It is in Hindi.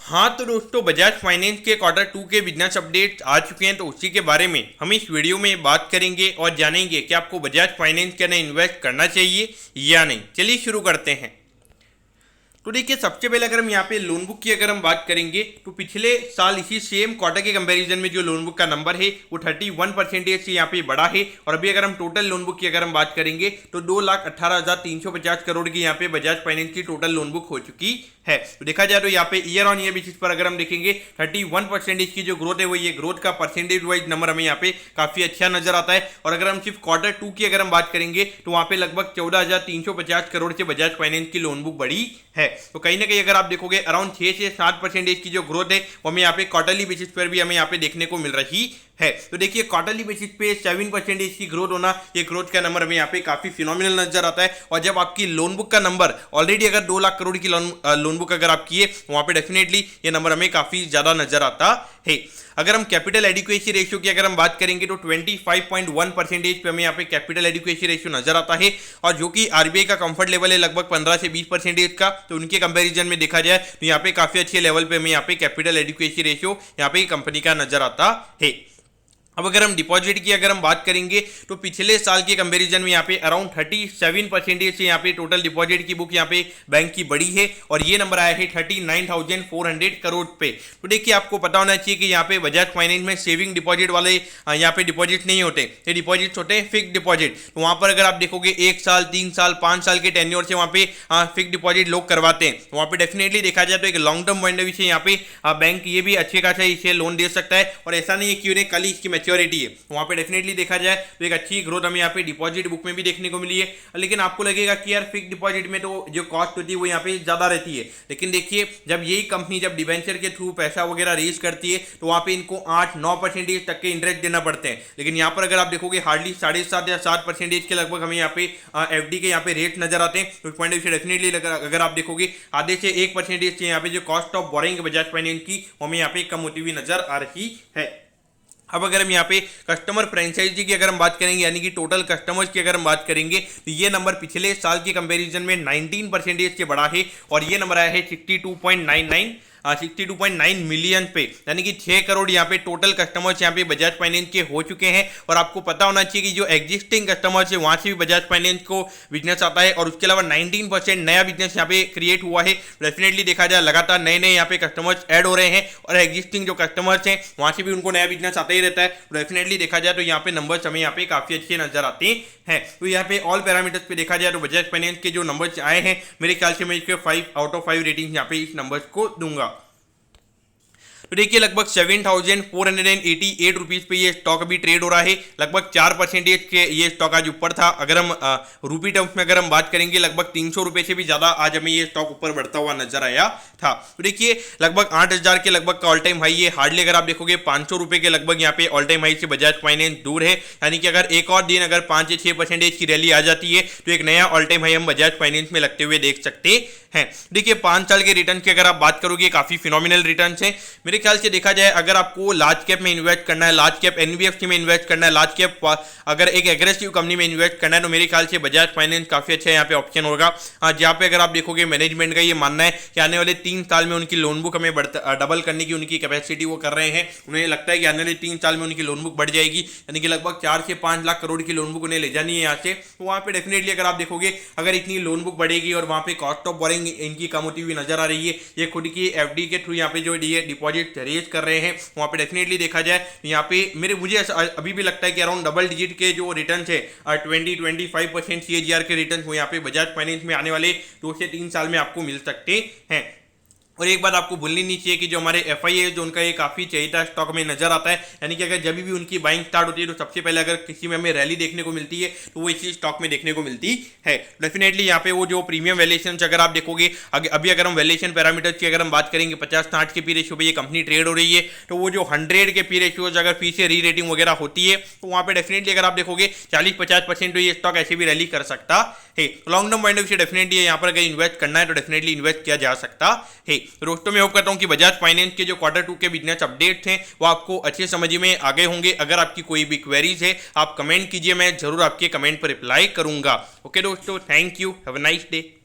हाँ तो दोस्तों, बजाज फाइनेंस के Q2 के बिजनेस अपडेट आ चुके हैं, तो उसी के बारे में हम इस वीडियो में बात करेंगे और जानेंगे कि आपको बजाज फाइनेंस के अंदर इन्वेस्ट करना चाहिए या नहीं। चलिए शुरू करते हैं। तो देखिए, सबसे पहले अगर हम यहाँ पे लोन बुक की अगर हम बात करेंगे तो पिछले साल इसी सेम क्वार्टर के कंपैरिजन में जो लोन बुक का नंबर है वो 31% से यहाँ पे बढ़ा है। और अभी अगर हम टोटल लोन बुक की अगर हम बात करेंगे तो 2,18,350 करोड़ की यहाँ पे बजाज फाइनेंस की टोटल लोन बुक हो चुकी है। तो देखा जाए तो यहाँ पे ईयर ऑन ईयर बेसिस पर अगर हम देखेंगे 31% की जो ग्रोथ है वो ये ग्रोथ का परसेंटेज वाइज नंबर हमें यहाँ पे काफी अच्छा नजर आता है। और अगर हम सिर्फ Q2 की अगर हम बात करेंगे तो वहाँ पे लगभग 14,350 करोड़ से बजाज फाइनेंस की लोन बुक बढ़ी है। तो कहीं ना कहीं अगर आप देखोगे अराउंड 6 से 7% की जो ग्रोथ है वो हमें यहाँ पे क्वार्टरली बेसिस पर भी हमें यहाँ पे देखने को मिल रही है। तो देखिए, क्वार्टरली बेसिस पे 7% की ग्रोथ होना, ये ग्रोथ का नंबर हमें यहाँ पे काफी फिनोमिनल नजर आता है। और जब आपकी लोन बुक का नंबर ऑलरेडी अगर 2 लाख करोड़ की लोन बुक अगर आप किए, वहां पे डेफिनेटली ये नंबर हमें काफी ज्यादा नजर आता है। अगर हम कैपिटल एडिक्वेसी रेशियो की अगर हम बात करेंगे तो 25.1% पे हमें यहाँ पे कैपिटल एडिक्वेसी रेशियो नजर आता है। और जो कि आरबीआई का कंफर्ट लेवल है लगभग 15 से 20% का, तो उनके कंपैरिजन में देखा जाए तो यहाँ पे काफी अच्छे लेवल पे हमें यहाँ पे कैपिटल एडिक्वेसी रेशियो यहाँ पे कंपनी का नजर आता है। अब अगर हम डिपॉजिट की अगर हम बात करेंगे तो पिछले साल के कंपैरिजन में यहाँ पे अराउंड 37% से यहाँ पे टोटल डिपॉजिट की बुक यहाँ पे बैंक की बड़ी है और ये नंबर आया है 39,400 करोड़ पे। तो देखिए, आपको पता होना चाहिए कि यहाँ पे बजाज फाइनेंस में सेविंग डिपॉजिट वाले यहाँ पे डिपॉजिट नहीं होते, ये डिपॉजिट होते हैं फिक्स डिपॉजिट। तो वहाँ पर अगर आप देखोगे 1 साल 3 साल 5 साल के टेन्योर से वहाँ पे फिक्स डिपॉजिट लोग करवाते हैं। वहाँ पे डेफिनेटली देखा जाए तो एक long term point of view से यहाँ पे बैंक ये भी अच्छे खासा इसे लोन दे सकता है। और ऐसा नहीं है कि उन्हें कल ही इसकी मैच्योरिटी है, वहां पे डेफिनेटली देखा जाए तो एक अच्छी ग्रोथ हमें यहाँ पे डिपॉजिट बुक में भी देखने को मिली है। लेकिन आपको लगेगा कि यार फिक्स डिपॉजिट में तो जो कॉस्ट होती है वो यहाँ पे ज्यादा रहती है। लेकिन देखिए, जब यही कंपनी जब डिवेंचर के थ्रू पैसा वगैरह रेज करती है तो वहां पे इनको 8-9% तक के इंटरेस्ट देना पड़ते हैं। लेकिन यहाँ पर अगर आप देखोगे हार्डली 7.5 या 7% के लगभग हमें यहाँ पे एफडी के यहाँ पे रेट नजर आते हैं। तो पॉइंट ऑफ व्यू से डेफिनेटली अगर आप देखोगे आधे से 1% से यहाँ पे जो cost of boring Bajaj finance की वो हमें यहाँ पे कम होती हुई नजर आ रही है। अब अगर हम यहाँ पे कस्टमर फ्रेंचाइजी की अगर हम बात करेंगे यानी कि टोटल कस्टमर्स की अगर हम बात करेंगे तो ये नंबर पिछले साल के कंपैरिजन में 19% से बढ़ा है और ये नंबर आया है 62.9 मिलियन पे, यानी कि 6 करोड़ यहाँ पे टोटल कस्टमर्स यहाँ पे बजाज फाइनेंस के हो चुके हैं। और आपको पता होना चाहिए कि जो एग्जिस्टिंग कस्टमर्स है वहां से भी बजाज फाइनेंस को बिजनेस आता है और उसके अलावा 19% नया बिजनेस यहाँ पे क्रिएट हुआ है। डेफिनेटली देखा जाए लगातार नए नए यहाँ पे कस्टमर्स ऐड हो रहे हैं और एग्जिस्टिंग जो कस्टमर्स हैं वहां से भी उनको नया बिजनेस आता ही रहता है। डेफिनेटली देखा जाए तो यहाँ पे नंबर्स हमें यहाँ पे काफी अच्छे नजर आते हैं। तो यहाँ पे ऑल पैरामीटर्स पे देखा जाए तो बजाज फाइनेंस के जो नंबर्स आए हैं, मेरे ख्याल से मैं इसके 5/5 रेटिंग यहाँ पे इस नंबर्स को दूंगा। तो देखिए, लगभग 7,488 रुपीज पे ये स्टॉक अभी ट्रेड हो रहा है। लगभग 4% के ये स्टॉक आज ऊपर था। अगर हम रूपी टर्म्स में अगर हम बात करेंगे लगभग 300 रुपए से भी ज्यादा आज हमें ये स्टॉक ऊपर बढ़ता हुआ नजर आया था। तो देखिए, लगभग 8,000 के लगभग का ऑल टाइम हाई है। हार्डली अगर आप देखोगे 500 रुपए के लगभग यहाँ पे ऑल टाइम हाई से बजाज फाइनेंस दूर है। यानी कि अगर एक और दिन अगर 5 से 6% की रैली आ जाती है तो एक नया ऑल टाइम हाई हम बजाज फाइनेंस में लगते हुए देख सकते हैं। देखिए, 5 साल के रिटर्न की अगर आप बात करोगे काफी फिनोमिनल रिटर्न है। मेरे ख्याल से देखा जाए अगर आपको लार्ज कैप में इन्वेस्ट करना है, लार्ज कैप एनबीएफसी में इन्वेस्ट करना है, लार्ज कैप अगर एक एग्रेसिव कंपनी में इन्वेस्ट करना है तो मेरे ख्याल से बजाज फाइनेंस काफी अच्छा यहाँ पे ऑप्शन होगा। जहाँ पे अगर आप देखोगे मैनेजमेंट का ये मानना है कि आने वाले 3 साल में उनकी लोन बुक हमें डबल करने की उनकी कैपेसिटी वो कर रहे हैं। उन्हें लगता है कि आने वाले 3 साल में उनकी लोन बुक बढ़ जाएगी, यानी कि लगभग 4 से 5 लाख करोड़ की लोन बुक उन्हें ले जानी है यहाँ से। तो वहाँ पे डेफिनेटली अगर आप देखोगे अगर इतनी लोन बुक बढ़ेगी और वहाँ पे कॉस्ट ऑफ बोरिंग इनकी कम होती हुई नजर आ रही है, ये खुद की एफडी के थ्रू यहाँ पे जो ये डिपॉजिट रेज कर रहे हैं वहाँ पे डेफिनेटली देखा जाए यहाँ पे मुझे अभी भी लगता है कि अराउंड डबल डिजिट के जो रिटर्न है 20-25% सीएजीआर के रिटर्न वो यहाँ पे बजाज फाइनेंस में आने वाले 2 से 3 साल में आपको मिल सकते हैं। और एक बात आपको भूलनी नहीं चाहिए कि जो हमारे एफआई है जो उनका ये काफी चहेता स्टॉक में नजर आता है, यानी कि अगर जब भी उनकी बाइंग स्टार्ट होती है तो सबसे पहले अगर किसी में हमें रैली देखने को मिलती है तो वो इसी स्टॉक में देखने को मिलती है। डेफिनेटली यहाँ पे वो जो प्रीमियम वैल्यूएशन अगर आप देखोगे अभी अगर हम वैल्यूएशन पैरामीटर्स की अगर हम बात करेंगे 50-60 के पी रेशियो पे ये कंपनी ट्रेड हो रही है, तो वो जो 100 के पी रेशियो अगर फी से री रेटिंग वगैरह होती है तो वहाँ पे डेफिनेटली अगर आप देखोगे 40-50% तो ये स्टॉक ऐसे भी रैली कर सकता है। Long term point of view definitely यहाँ पर अगर इन्वेस्ट करना है तो डेफिनेटली इन्वेस्ट किया जा सकता है। दोस्तों, मैं होप करता हूँ कि बजाज फाइनेंस के जो Q2 के बिजनेस अपडेट्स हैं वो आपको अच्छे समझ में आ गए होंगे। अगर आपकी कोई भी क्वेरीज है आप कमेंट कीजिए, मैं जरूर आपके कमेंट पर रिप्लाई करूंगा। ओके दोस्तों, thank you, have a nice day.